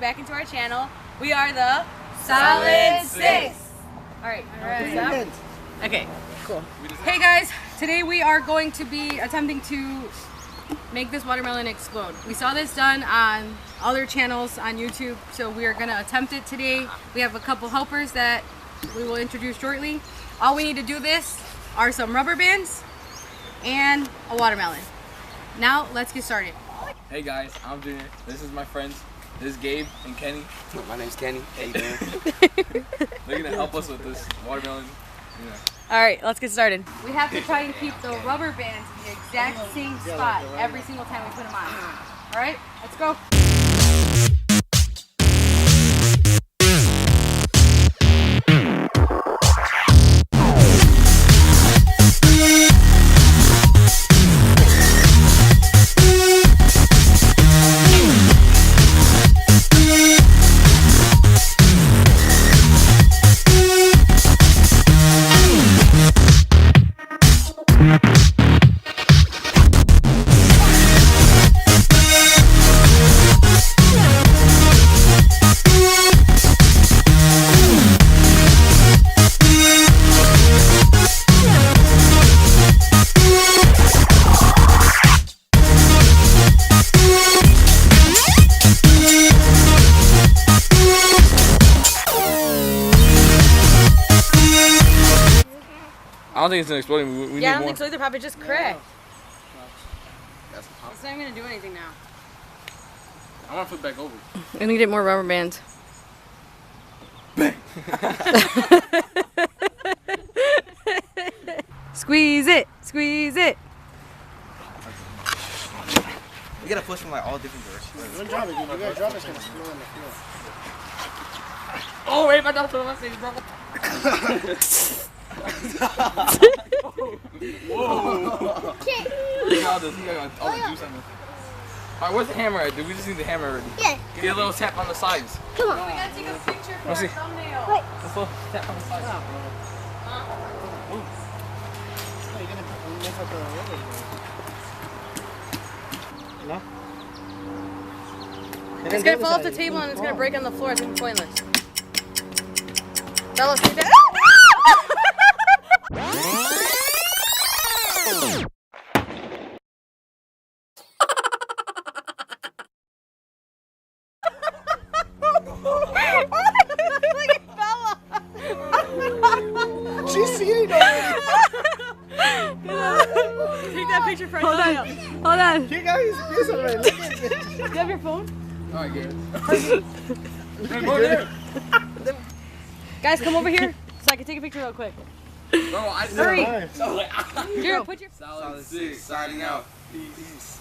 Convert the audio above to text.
back into our channel. We are the Solid Six. Alright, stop. Okay, cool. Hey guys, today we are going to be attempting to make this watermelon explode. We saw this done on other channels on YouTube, so we are going to attempt it today. We have a couple helpers that we will introduce shortly. All we need to do this are some rubber bands and a watermelon. Now, let's get started. Hey guys, I'm Junior. This is my friends. This is Gabe and Kenny. My name's Kenny. How you doing? They're gonna help us with this watermelon. Alright, let's get started. We have to try and keep the rubber bands in the exact same spot every single time we put them on. Alright, let's go. I don't think it's gonna explode. We need I don't more. think so either. Probably just cracked. It's not even gonna do anything now. I want to flip back over. I need to get more rubber bands. Squeeze it, squeeze it. We gotta push from like all different directions. Don't drop it, dude. You gotta drop it, it's gonna explode on the floor. Oh wait, my doctor on my face, bro. Whoa! Look at all this. He got all the juice on this. Alright, where's the hammer at, dude? We just need the hammer already. Yeah. Get a little tap on the sides. Come on. We gotta take a picture for our Let's see. thumbnail. Wait. Let's little tap on the sides. Oh, you're gonna mess up the rubber. No? It's gonna fall off the table and it's gonna break on the floor. It's gonna be pointless. Bella, stay down. She's seen it already. Take that picture for our thumbnail. Hold on. You guys see this already. Look at this. Do you have your phone? Alright, Gabe. Go there. Guys, come over here so I can take a picture real quick. Bro, I Hurry. Nice. Here, put your. Solid Six, signing out. Peace.